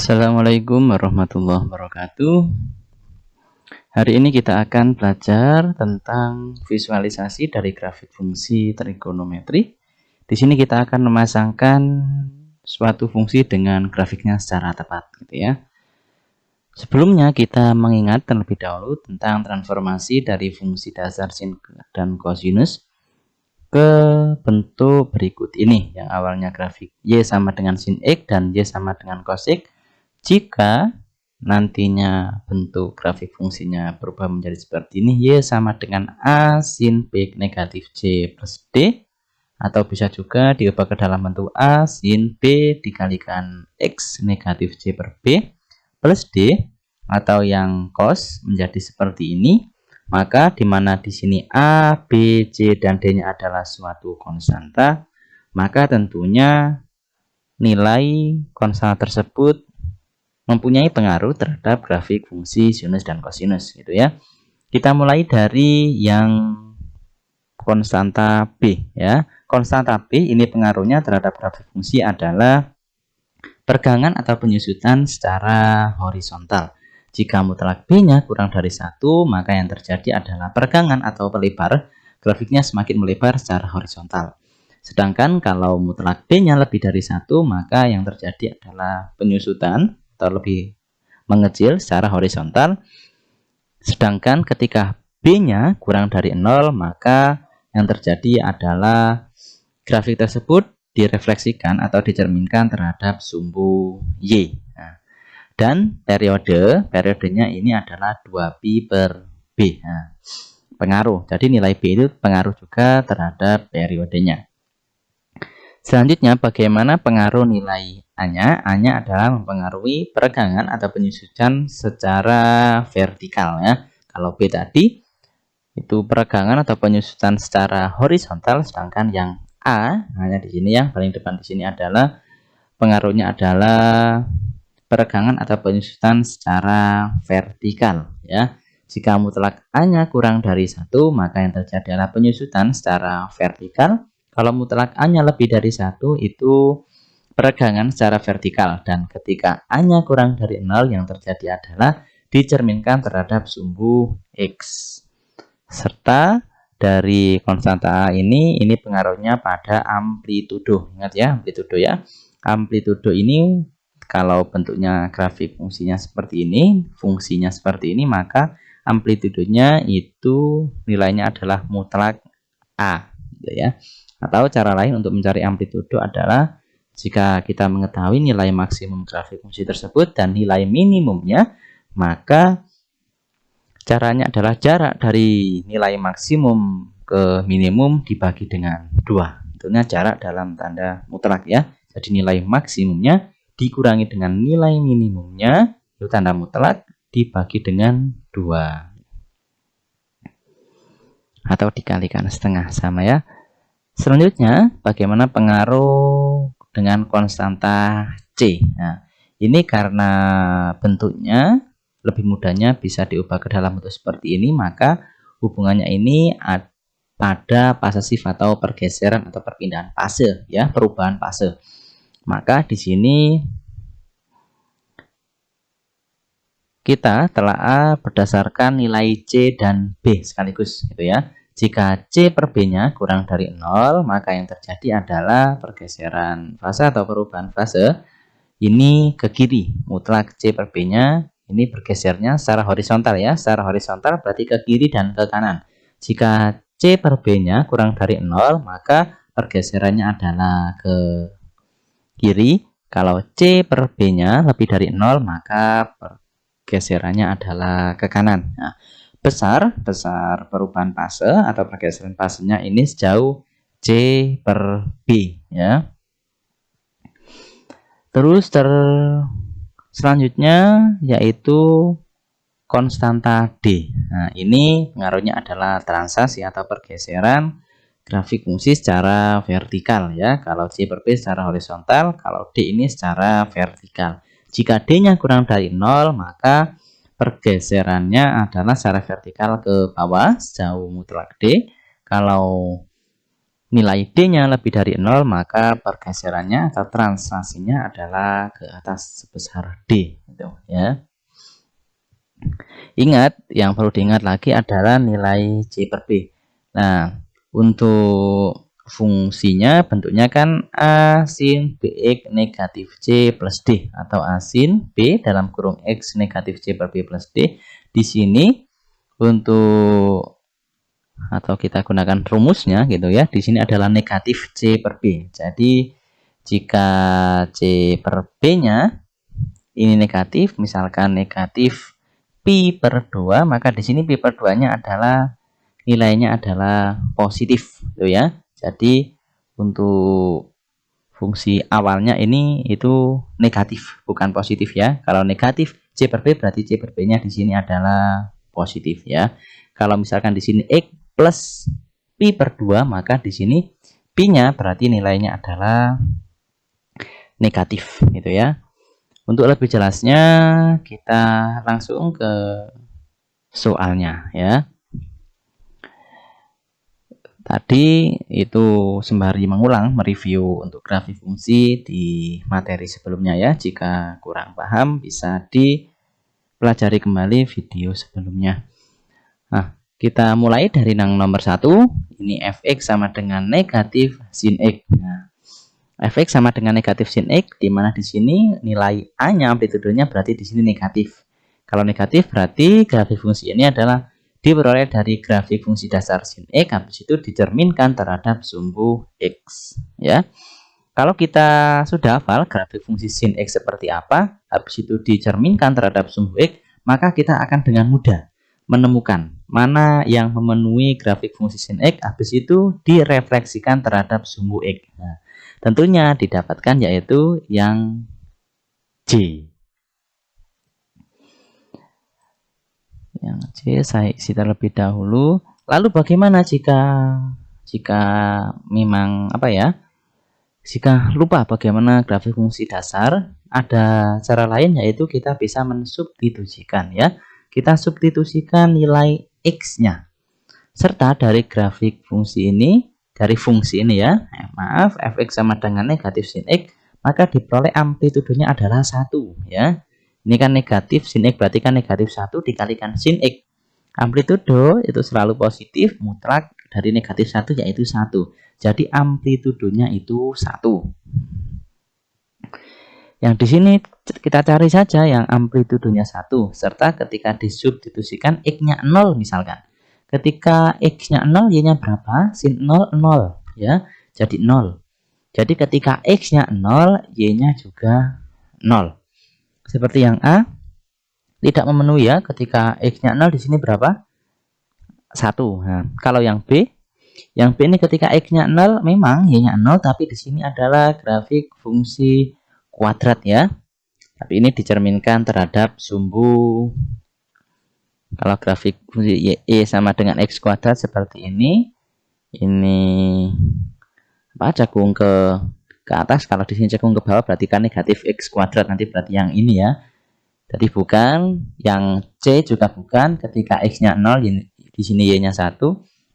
Assalamualaikum warahmatullahi wabarakatuh. Hari ini kita akan belajar tentang visualisasi dari grafik fungsi trigonometri. Di sini kita akan memasangkan suatu fungsi dengan grafiknya secara tepat, gitu ya. Sebelumnya kita mengingat terlebih dahulu tentang transformasi dari fungsi dasar sin dan kosinus ke bentuk berikut ini, yang awalnya grafik Y sama dengan sin X dan Y sama dengan cos X. Jika nantinya bentuk grafik fungsinya berubah menjadi seperti ini, Y sama dengan A sin B negatif C plus D, atau bisa juga diubah ke dalam bentuk A sin B dikalikan X negatif C per B plus D, atau yang cos menjadi seperti ini, maka dimana di sini A, B, C, dan D-nya adalah suatu konstanta, maka tentunya nilai konstanta tersebut mempunyai pengaruh terhadap grafik fungsi sinus dan kosinus, gitu ya. Kita mulai dari yang konstanta B, ya. Konstanta B ini pengaruhnya terhadap grafik fungsi adalah pergangan atau penyusutan secara horizontal. Jika mutlak B-nya kurang dari 1, maka yang terjadi adalah pergangan atau pelebar, grafiknya semakin melebar secara horizontal. Sedangkan kalau mutlak B-nya lebih dari 1, maka yang terjadi adalah penyusutan atau lebih mengecil secara horizontal. Sedangkan ketika B-nya kurang dari 0, maka yang terjadi adalah grafik tersebut direfleksikan atau dicerminkan terhadap sumbu Y. Nah, dan periodenya ini adalah 2pi per B. Nah, pengaruh. Jadi nilai B itu pengaruh juga terhadap periodenya. Selanjutnya, bagaimana pengaruh nilai A-nya? A-nya adalah mempengaruhi pergangan atau penyusutan secara vertikal, ya. Kalau B tadi itu pergangan atau penyusutan secara horizontal, sedangkan yang A hanya di sini, yang paling depan di sini adalah pengaruhnya adalah pergangan atau penyusutan secara vertikal, ya. Jika mutlak A-nya kurang dari 1, maka yang terjadi adalah penyusutan secara vertikal. Kalau mutlak A-nya lebih dari 1, itu pergangan secara vertikal. Dan ketika A-nya kurang dari 0, yang terjadi adalah dicerminkan terhadap sumbu X. Serta dari konstanta A ini pengaruhnya pada amplitudo. Ingat ya, amplitudo ya. Amplitudo ini kalau bentuknya grafik fungsinya seperti ini, maka amplitudonya itu nilainya adalah mutlak A, gitu ya. Atau cara lain untuk mencari amplitudo adalah jika kita mengetahui nilai maksimum grafik fungsi tersebut dan nilai minimumnya, maka caranya adalah jarak dari nilai maksimum ke minimum dibagi dengan 2. Tentunya jarak dalam tanda mutlak, ya. Jadi nilai maksimumnya dikurangi dengan nilai minimumnya, itu tanda mutlak, dibagi dengan 2. Atau dikalikan setengah, sama ya. Selanjutnya, bagaimana pengaruh dengan konstanta C? Nah, ini karena bentuknya lebih mudahnya bisa diubah ke dalam bentuk seperti ini, maka hubungannya ini pada posesif atau pergeseran atau perpindahan fase, ya, perubahan fase. Maka di sini kita telah berdasarkan nilai C dan B sekaligus, gitu ya. Jika C per B-nya kurang dari 0, maka yang terjadi adalah pergeseran fase atau perubahan fase ini ke kiri. Mutlak C per B-nya ini bergesernya secara horizontal, ya. Secara horizontal berarti ke kiri dan ke kanan. Jika C per B-nya kurang dari 0, maka pergeserannya adalah ke kiri. Kalau C per B-nya lebih dari 0, maka pergeserannya adalah ke kanan. Nah, besar perubahan fase atau pergeseran fasenya ini sejauh C per B, ya. Terus selanjutnya yaitu konstanta D. Nah, ini pengaruhnya adalah translasi atau pergeseran grafik fungsi secara vertikal, ya. Kalau C per B secara horizontal, kalau D ini secara vertikal. Jika D-nya kurang dari 0, maka pergeserannya adalah secara vertikal ke bawah sejauh mutlak D. Kalau nilai D-nya lebih dari 0, maka pergeserannya atau translasinya adalah ke atas sebesar D, gitu ya. Ingat, yang perlu diingat lagi adalah nilai C per B. Nah, untuk fungsinya bentuknya kan A sin BX negatif C plus D, atau A sin B dalam kurung X negatif C per B plus D. Di sini untuk, atau kita gunakan rumusnya gitu ya, di sini adalah negatif C per B. Jadi jika C per B-nya ini negatif, misalkan negatif pi per 2, maka di sini pi per 2-nya adalah nilainya adalah positif gitu ya. Jadi untuk fungsi awalnya ini itu negatif, bukan positif ya. Kalau negatif C per B berarti C per B-nya di sini adalah positif ya. Kalau misalkan di sini X plus pi per 2, maka di sini pi-nya berarti nilainya adalah negatif gitu ya. Untuk lebih jelasnya kita langsung ke soalnya ya. Tadi itu sembari mengulang mereview untuk grafik fungsi di materi sebelumnya ya. Jika kurang paham bisa dipelajari kembali video sebelumnya. Nah, kita mulai dari yang nomor 1. Ini fx sama dengan negatif sin x. Nah, fx sama dengan negatif sin x, di mana di sini nilai a-nya amplitudenya berarti di sini negatif. Kalau negatif berarti grafik fungsi ini adalah diperoleh dari grafik fungsi dasar sin x, habis itu dicerminkan terhadap sumbu x ya. Kalau kita sudah hafal grafik fungsi sin x seperti apa, habis itu dicerminkan terhadap sumbu x, maka kita akan dengan mudah menemukan mana yang memenuhi grafik fungsi sin x, habis itu direfleksikan terhadap sumbu x. Nah, tentunya didapatkan yaitu yang J. Yang C saya isi terlebih dahulu. Lalu bagaimana jika memang apa ya? Jika lupa bagaimana grafik fungsi dasar, ada cara lain yaitu kita bisa mensubstitusikan ya. Kita substitusikan nilai x-nya serta dari grafik fungsi ini, dari fungsi ini ya. Maaf, fx sama dengan negatif sin x, maka diperoleh amplitudenya adalah 1 ya. Ini kan negatif, sin x berarti kan negatif 1 dikalikan sin x. Amplitudo itu selalu positif, mutlak dari negatif 1 yaitu 1. Jadi amplitudonya itu 1. Yang di sini kita cari saja yang amplitudonya 1, serta ketika disubstitusikan x-nya 0 misalkan. Ketika x-nya 0, y-nya berapa? Sin 0, 0 ya. Jadi 0. Jadi ketika x-nya 0, y-nya juga 0. Seperti yang A, tidak memenuhi ya. Ketika x-nya 0 di sini berapa? 1. Nah, kalau yang B ini ketika x-nya 0 memang y-nya 0, tapi di sini adalah grafik fungsi kuadrat ya. Tapi ini dicerminkan terhadap sumbu. Kalau grafik fungsi y sama dengan x kuadrat seperti ini apa, jagung ke atas. Kalau di sini jagung ke bawah berarti kan negatif x kuadrat, nanti berarti yang ini ya. Jadi bukan, yang C juga bukan, ketika x-nya 0 di sini y-nya 1.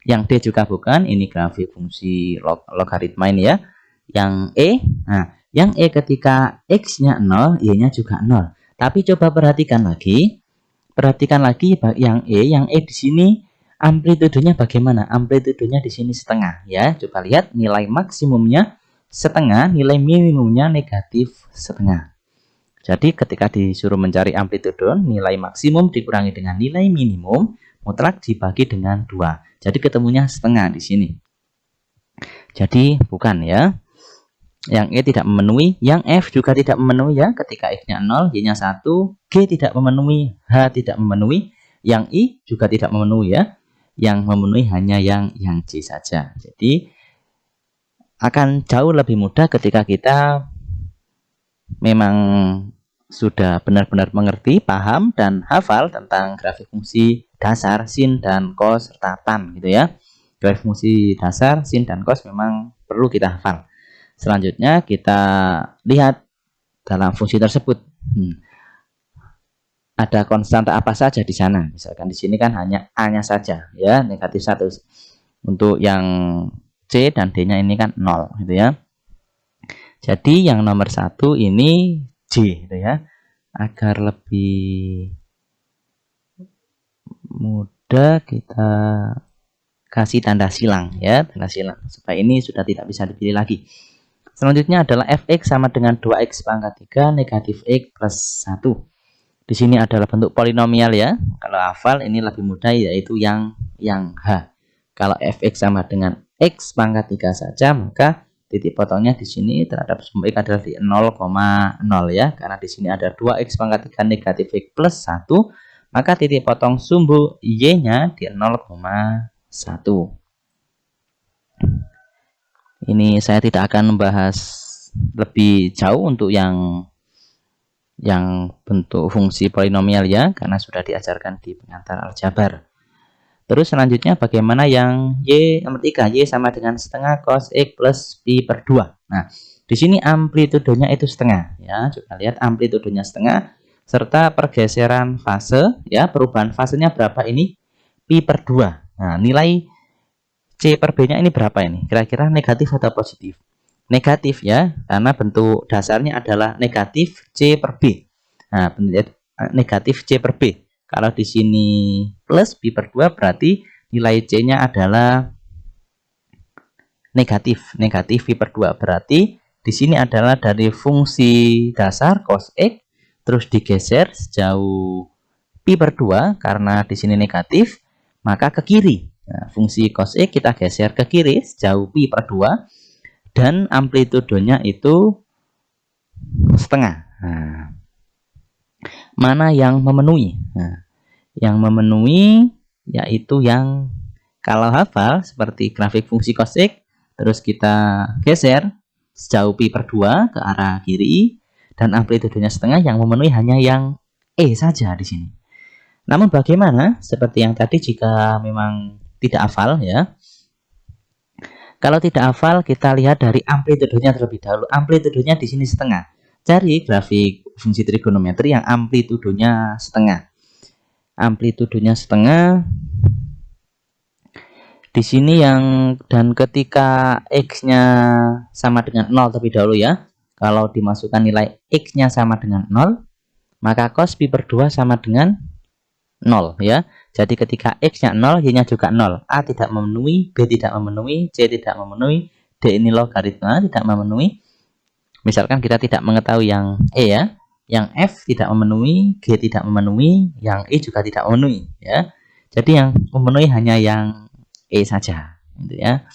Yang D juga bukan, ini grafik fungsi logaritma ini ya. Yang E, nah, yang E ketika x-nya 0, y-nya juga 0. Tapi coba perhatikan lagi yang E di sini amplitudenya bagaimana? Amplitudenya di sini setengah ya. Coba lihat nilai maksimumnya setengah, nilai minimumnya negatif setengah. Jadi ketika disuruh mencari amplitudo, nilai maksimum dikurangi dengan nilai minimum, mutlak dibagi dengan 2. Jadi ketemunya setengah di sini. Jadi bukan ya. Yang E tidak memenuhi, yang F juga tidak memenuhi ya. Ketika X-nya 0, Y-nya 1, G tidak memenuhi, H tidak memenuhi, yang I juga tidak memenuhi ya. Yang memenuhi hanya yang C saja. Jadi akan jauh lebih mudah ketika kita memang sudah benar-benar mengerti, paham, dan hafal tentang grafik fungsi dasar, sin, dan cos, serta tan gitu ya. Grafik fungsi dasar, sin, dan cos memang perlu kita hafal. Selanjutnya kita lihat dalam fungsi tersebut. Ada konstanta apa saja di sana? Misalkan di sini kan hanya A-nya saja ya, negatif 1. Untuk yang C dan D-nya ini kan 0 gitu ya. Jadi yang nomor 1 ini J gitu ya. Agar lebih mudah kita kasih tanda silang ya, tanda silang supaya ini sudah tidak bisa dipilih lagi. Selanjutnya adalah fx sama dengan 2x pangkat 3 negatif x plus 1. Di sini adalah bentuk polinomial ya. Kalau hafal ini lebih mudah yaitu yang H. Kalau fx sama dengan x pangkat 3 saja, maka titik potongnya di sini terhadap sumber x adalah di 0,0 ya. Karena di sini ada 2x pangkat 3 negatif x plus 1, maka titik potong sumbu y-nya di 0,1. Ini saya tidak akan membahas lebih jauh untuk yang bentuk fungsi polinomial ya, karena sudah diajarkan di pengantar aljabar. Terus selanjutnya bagaimana yang y nomor 3, y sama dengan setengah cos x plus pi per 2. Nah, di sini amplitudenya itu setengah ya. Coba lihat amplitudenya setengah serta pergeseran fase ya, perubahan fasenya berapa ini? Pi per 2. Nah, nilai C per B-nya ini berapa ini? Kira-kira negatif atau positif? Negatif ya, karena bentuk dasarnya adalah negatif C per B. Nah, negatif C per B. Kalau di sini plus pi per 2 berarti nilai C-nya adalah negatif. Negatif pi per 2 berarti di sini adalah dari fungsi dasar cos X terus digeser sejauh pi per 2 karena di sini negatif, maka ke kiri. Nah, fungsi cos X kita geser ke kiri sejauh pi per 2 dan amplitudenya itu setengah. Nah, mana yang memenuhi? Nah, yang memenuhi yaitu yang kalau hafal seperti grafik fungsi cos X terus kita geser sejauh pi per 2 ke arah kiri dan amplitudenya setengah, yang memenuhi hanya yang E saja di sini. Namun bagaimana seperti yang tadi jika memang tidak hafal ya. Kalau tidak hafal kita lihat dari amplitudenya terlebih dahulu. Amplitudenya di sini setengah. Cari grafik fungsi trigonometri yang amplitudenya setengah. Amplitudenya setengah. Di sini yang dan ketika x-nya sama dengan 0 terlebih dahulu ya. Kalau dimasukkan nilai x-nya sama dengan 0, maka cos pi per 2 sama dengan 0 ya. Jadi ketika x-nya 0, y-nya juga 0. A tidak memenuhi, B tidak memenuhi, C tidak memenuhi, D ini logaritma tidak memenuhi. Misalkan kita tidak mengetahui yang E ya. Yang F tidak memenuhi, G tidak memenuhi, yang E juga tidak memenuhi ya. Jadi yang memenuhi hanya yang E saja gitu ya.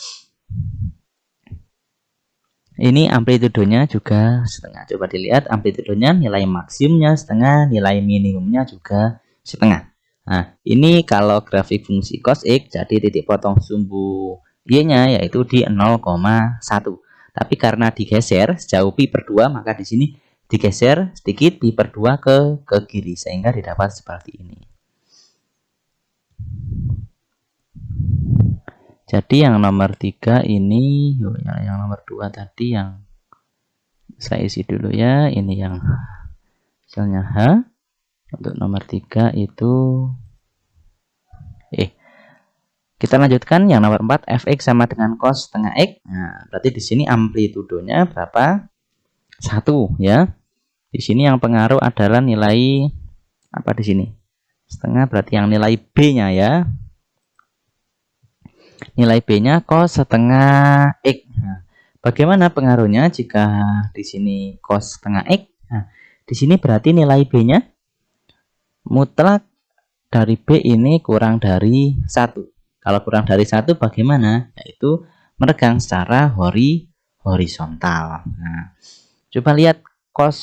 Ini amplitudenya juga setengah. Coba dilihat amplitudenya, nilai maksimumnya setengah, nilai minimumnya juga setengah. Nah, ini kalau grafik fungsi cos X, jadi titik potong sumbu Y-nya yaitu di 0,1. Tapi karena digeser sejauh pi per 2, maka di sini digeser sedikit pi per 2 ke kiri sehingga didapat seperti ini. Jadi yang nomor 3 ini, yang nomor 2 tadi yang saya isi dulu ya. Ini yang misalnya H. Untuk nomor 3 itu kita lanjutkan yang nomor 4, fx sama dengan cos setengah x. Nah, berarti di sini amplitudenya berapa? 1 ya. Di sini yang pengaruh adalah nilai apa di sini? Setengah berarti yang nilai B-nya ya. Nilai B-nya cos setengah x. Nah, bagaimana pengaruhnya jika di sini cos setengah x? Nah, di sini berarti nilai B-nya mutlak dari B ini kurang dari 1. Kalau kurang dari 1 bagaimana? Yaitu meregang secara horizontal. Nah, coba lihat cos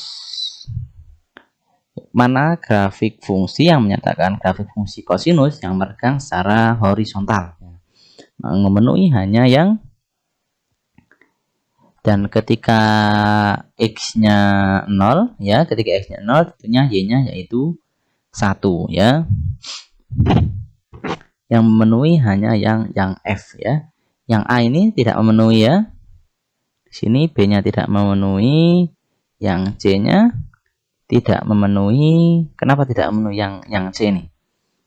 mana grafik fungsi yang menyatakan grafik fungsi kosinus yang meregang secara horizontal. Memenuhi hanya yang, dan ketika x-nya 0 ya, ketika x-nya 0 tentunya y-nya yaitu 1 ya. Yang memenuhi hanya yang F ya. Yang A ini tidak memenuhi ya. Di sini B-nya tidak memenuhi, yang C-nya tidak memenuhi. Kenapa tidak memenuhi yang C ini?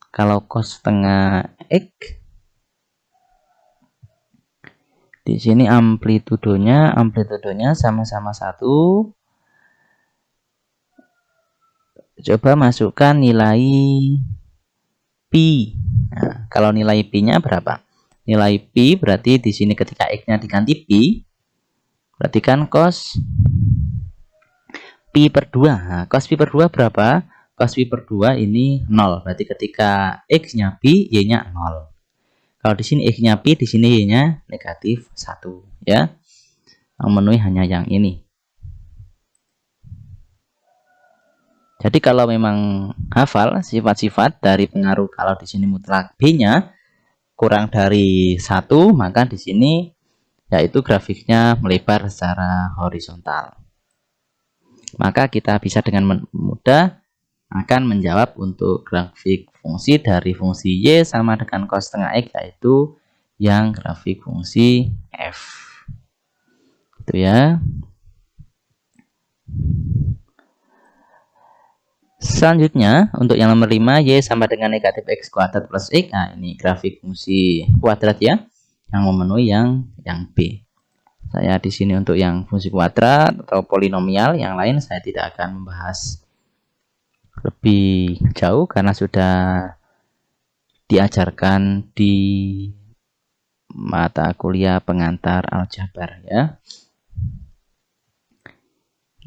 Kalau cos setengah X Di sini amplitudonya sama-sama 1. Coba masukkan nilai pi. Nah, kalau nilai pi-nya berapa? Nilai pi berarti di sini ketika x-nya diganti pi, berarti kan cos pi per 2. Nah, cos pi per 2 berapa? Cos pi per 2 ini 0. Berarti ketika x-nya pi, y-nya 0. Kalau di sini x-nya pi, di sini y-nya negatif 1, ya. Memenuhi hanya yang ini. Jadi kalau memang hafal sifat-sifat dari pengaruh, kalau di sini mutlak b-nya kurang dari 1, maka di sini yaitu grafiknya melebar secara horizontal. Maka kita bisa dengan mudah akan menjawab untuk grafik fungsi dari fungsi y sama dengan cos setengah x, yaitu yang grafik fungsi f. Itu ya. Selanjutnya untuk yang nomor 5, y sama dengan negatif x kuadrat plus x. Nah, ini grafik fungsi kuadrat ya, yang memenuhi yang b. Saya di sini untuk yang fungsi kuadrat atau polinomial, yang lain saya tidak akan membahas lebih jauh karena sudah diajarkan di mata kuliah pengantar aljabar ya.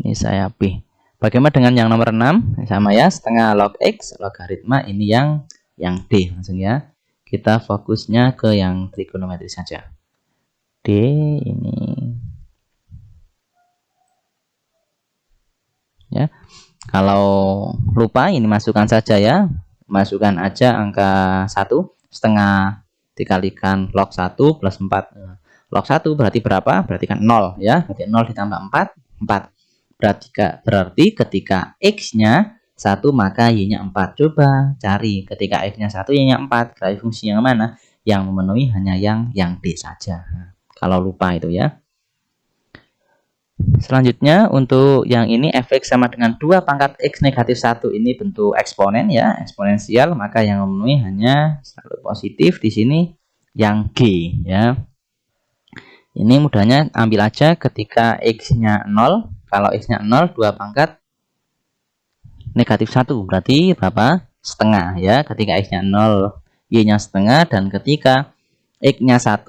Ini saya B. Bagaimana dengan yang nomor 6? Sama ya, setengah log x logaritma ini yang D langsung ya. Kita fokusnya ke yang trigonometri saja. D ini ya. Kalau lupa ini masukkan saja ya. Masukkan aja angka 1, setengah dikalikan log 1 plus 4. Log 1 berarti berapa? Berarti kan 0 ya. Berarti 0 ditambah 4, 4. Berarti ketika x-nya 1 maka y-nya 4. Coba cari ketika x-nya 1 y-nya 4. Grafik fungsi yang mana? Yang memenuhi hanya yang D saja. Nah, kalau lupa itu ya. Selanjutnya untuk yang ini fx sama dengan 2 pangkat x negatif 1, ini bentuk eksponen ya, eksponensial, maka yang memenuhi hanya selalu positif di sini yang G ya. Ini mudahnya ambil aja ketika x-nya 0. Kalau x-nya 0, 2 pangkat negatif 1 berarti berapa? Setengah ya. Ketika x-nya 0, y-nya setengah, dan ketika x-nya 1,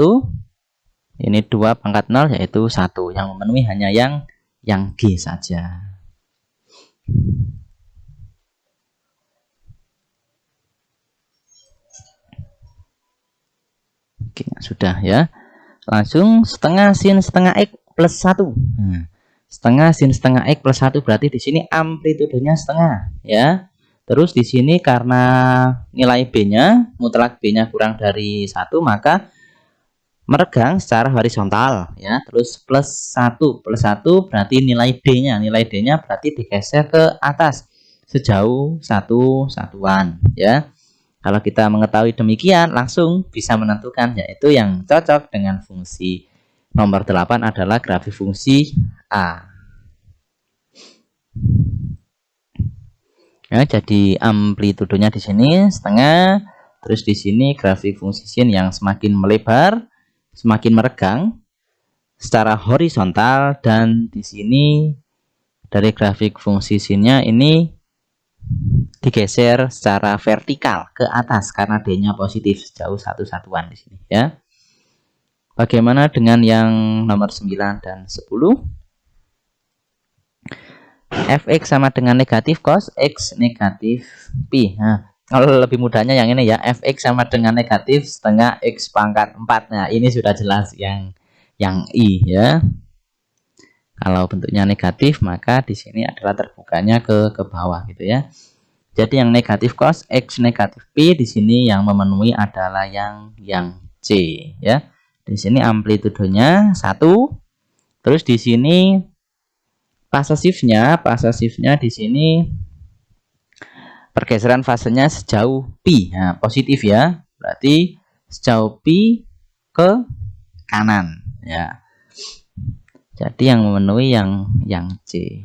ini 2 pangkat 0 yaitu 1. Yang memenuhi hanya yang G saja. Oke, sudah ya. Langsung setengah sin setengah x plus 1. Nah, setengah sin setengah x plus 1 berarti di sini amplitudenya setengah ya. Terus di sini karena nilai b-nya mutlak b-nya kurang dari 1, maka meregang secara horizontal ya. Terus plus 1 berarti nilai d-nya berarti digeser ke atas sejauh 1 satuan ya. Kalau kita mengetahui demikian, langsung bisa menentukan, yaitu yang cocok dengan fungsi nomor 8 adalah grafik fungsi A. Ya, jadi amplitudenya di sini setengah, terus di sini grafik fungsi sin yang semakin melebar, semakin meregang secara horizontal, dan di sini dari grafik fungsi sinnya ini digeser secara vertikal ke atas karena D-nya positif sejauh 1 satuan di sini ya. Bagaimana dengan yang nomor 9 dan 10? Fx sama dengan negatif cos x negatif pi. Nah, kalau lebih mudahnya yang ini ya, fx sama dengan negatif setengah x pangkat 4. Nah, ini sudah jelas yang I ya. Kalau bentuknya negatif, maka di sini adalah terbukanya ke bawah gitu ya. Jadi yang negatif cos x negatif pi di sini yang memenuhi adalah yang C ya. Di sini amplitudenya 1. Terus di sini pasesifnya di sini pergeseran fasenya sejauh pi. Nah, positif ya. Berarti sejauh pi ke kanan ya. Jadi yang memenuhi yang C.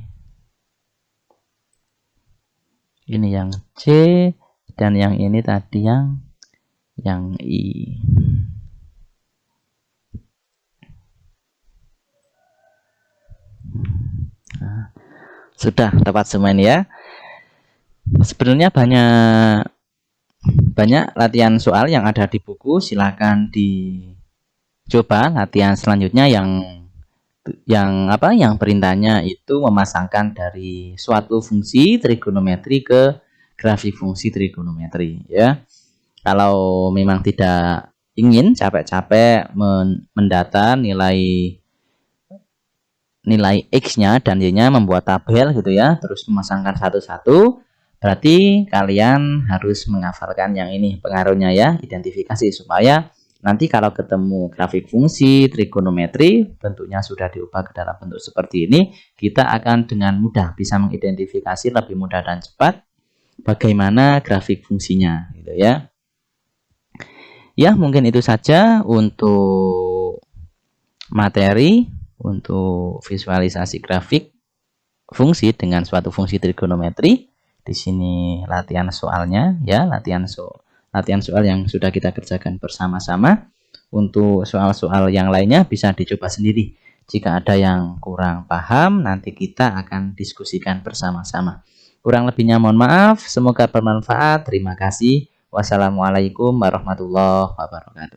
Ini yang C, dan yang ini tadi yang I. Sudah tepat semua ini ya. Sebenarnya banyak latihan soal yang ada di buku, silakan dicoba latihan selanjutnya yang perintahnya itu memasangkan dari suatu fungsi trigonometri ke grafik fungsi trigonometri ya. Kalau memang tidak ingin capek-capek mendata nilai X-nya dan Y-nya, membuat tabel gitu ya, terus memasangkan satu-satu, berarti kalian harus menghafalkan yang ini pengaruhnya ya, identifikasi, supaya nanti kalau ketemu grafik fungsi trigonometri bentuknya sudah diubah ke dalam bentuk seperti ini, kita akan dengan mudah bisa mengidentifikasi lebih mudah dan cepat bagaimana grafik fungsinya gitu ya. Ya, mungkin itu saja untuk materi untuk visualisasi grafik fungsi dengan suatu fungsi trigonometri. Di sini latihan soalnya ya, latihan soal yang sudah kita kerjakan bersama-sama. Untuk soal-soal yang lainnya bisa dicoba sendiri. Jika ada yang kurang paham, nanti kita akan diskusikan bersama-sama. Kurang lebihnya mohon maaf, semoga bermanfaat. Terima kasih. Wassalamualaikum warahmatullahi wabarakatuh.